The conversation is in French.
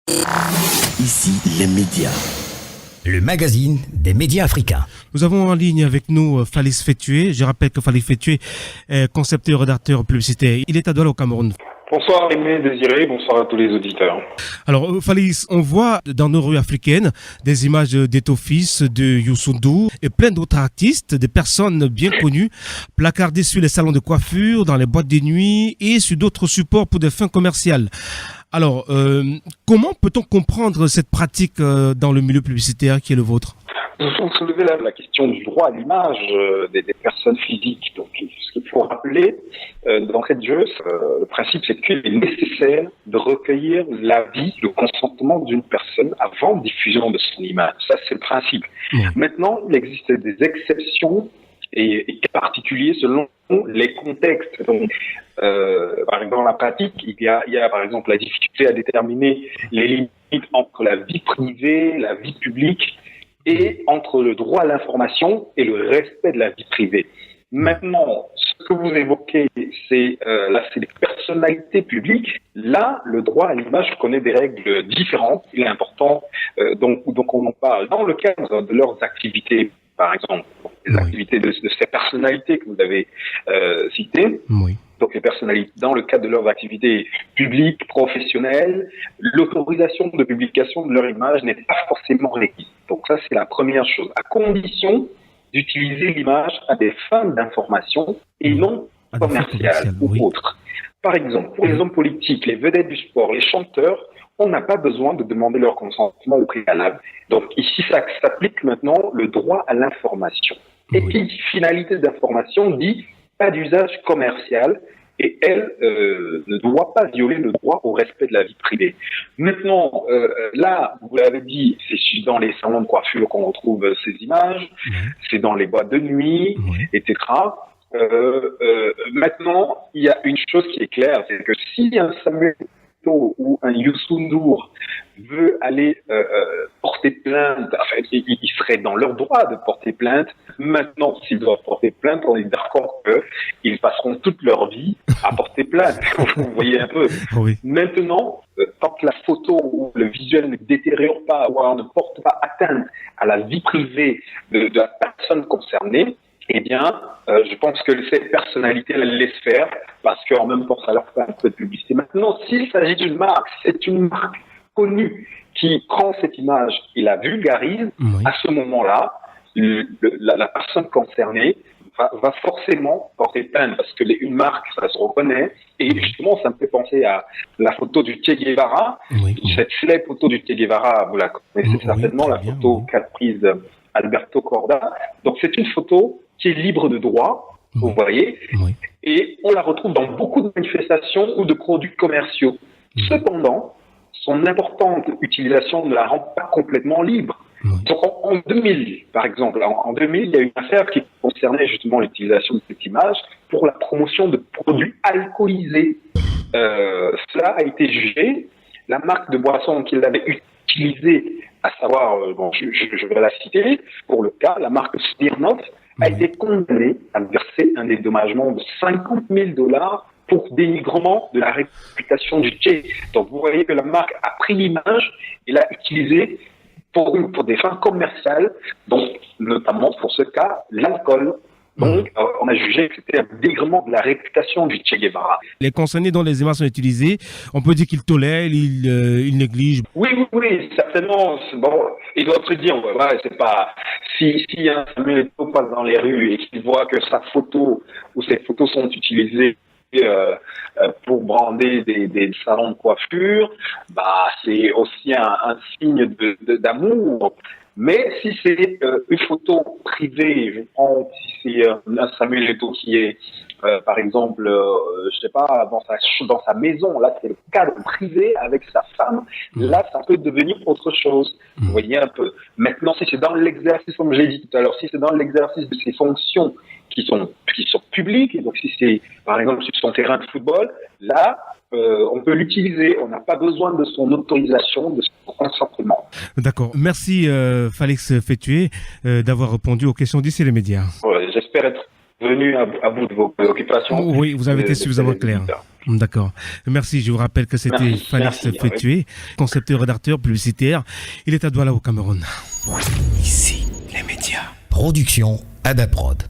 Ici, les médias. Le magazine des médias africains. Nous avons en ligne avec nous Falice Fétué. Je rappelle que Falice Fétué est concepteur et rédacteur publicitaire. Il est à Douala au Cameroun. Bonsoir Aimé Désiré, bonsoir à tous les auditeurs. Alors Falice, on voit dans nos rues africaines des images d'Etofis, de Youssou N'Dour et plein d'autres artistes, des personnes bien connues, placardées sur les salons de coiffure, dans les boîtes de nuit et sur d'autres supports pour des fins commerciales. Alors, comment peut-on comprendre cette pratique dans le milieu publicitaire qui est le vôtre ? Nous avons soulevé la question du droit à l'image des personnes physiques. Donc, ce qu'il faut rappeler dans cette jeu, le principe, c'est qu'il est nécessaire de recueillir l'avis, le consentement d'une personne avant diffusion de son image. Ça, c'est le principe. Maintenant, il existe des exceptions et cas particuliers selon les contextes. Donc, par exemple, dans la pratique, il y a par exemple la difficulté à déterminer les limites entre la vie privée, la vie publique, et entre le droit à l'information et le respect de la vie privée. Maintenant, ce que vous évoquez, c'est les personnalités publiques. Là, le droit à l'image connaît des règles différentes. Il est important, donc on en parle dans le cadre de leurs activités, par exemple, les activités de ces personnalités que vous avez citées. Oui. Donc les personnalités, dans le cadre de leurs activités publiques, professionnelles, l'autorisation de publication de leur image n'est pas forcément requise. Donc ça, c'est la première chose, à condition d'utiliser l'image à des fins d'information et non commerciales ou autres. Par exemple, pour les hommes politiques, les vedettes du sport, les chanteurs, on n'a pas besoin de demander leur consentement au préalable. Donc ici, ça s'applique maintenant le droit à l'information. Et puis, finalité d'information dit pas d'usage commercial et elle ne doit pas violer le droit au respect de la vie privée. Maintenant, là, vous l'avez dit, c'est dans les salons de coiffure qu'on retrouve ces images, c'est dans les boîtes de nuit, etc. Maintenant, il y a une chose qui est claire, c'est que si un Samuel ou un Youssou N'Dour veut aller porter plainte, enfin, ils seraient dans leur droit de porter plainte. Maintenant, s'ils doivent porter plainte, on est d'accord qu'ils passeront toute leur vie à porter plainte. Vous voyez un peu. Oui. Maintenant, tant que la photo ou le visuel ne détériore pas ou alors ne porte pas atteinte à la vie privée de la personne concernée, eh bien, je pense que cette personnalité, elle laisse faire, parce qu'en même temps, ça leur fait un peu de publicité. Maintenant, s'il s'agit d'une marque, c'est une marque connue qui prend cette image et la vulgarise, à ce moment-là, la personne concernée va forcément porter plainte, parce que une marque, ça se reconnaît, et justement, ça me fait penser à la photo du Che Guevara, cette célèbre photo du Che Guevara, vous la connaissez certainement, la photo qu'a prise Alberto Corda. Donc, c'est une photo qui est libre de droit, vous voyez, et on la retrouve dans beaucoup de manifestations ou de produits commerciaux. Cependant, son importante utilisation ne la rend pas complètement libre. Donc en 2000, par exemple, en 2000, il y a une affaire qui concernait justement l'utilisation de cette image pour la promotion de produits alcoolisés. Cela a été jugé. La marque de boisson qu'il avait utilisée, à savoir, je vais la citer, pour le cas, la marque Smirnoff, a été condamnée à verser un dédommagement de $50,000 pour dénigrement de la réputation du Che. Donc vous voyez que la marque a pris l'image et l'a utilisée pour des fins commerciales, donc notamment pour ce cas, l'alcool. Donc, on a jugé que c'était un dénigrement de la réputation du Che Guevara. Les concernés dont les images sont utilisées, on peut dire qu'ils tolèrent, ils négligent. Oui, certainement. Bon, il doit se dire, c'est pas. Si un Samuel Eto'o passe dans les rues et qu'il voit que sa photo ou ses photos sont utilisées pour brander des salons de coiffure, c'est aussi un signe d'amour. Mais si c'est une photo privée, je prends si c'est un Samuel Eto'o qui est, par exemple, je sais pas, dans sa maison, là c'est le cadre privé avec sa femme, là ça peut devenir autre chose. Vous voyez un peu. Maintenant, si c'est dans l'exercice, comme j'ai dit tout à l'heure, si c'est dans l'exercice de ses fonctions qui sont publiques, et donc si c'est par exemple sur son terrain de football, là on peut l'utiliser, on n'a pas besoin de son autorisation, de son consentement. D'accord. Merci Falice Fétué d'avoir répondu aux questions d'ici les médias. J'espère être venu à bout de vos préoccupations. Oui, vous avez été suffisamment clair. D'accord. Merci. Je vous rappelle que c'était Félix Fétué, concepteur, rédacteur, publicitaire. Il est à Douala au Cameroun. Ici, les médias. Production Adaprod.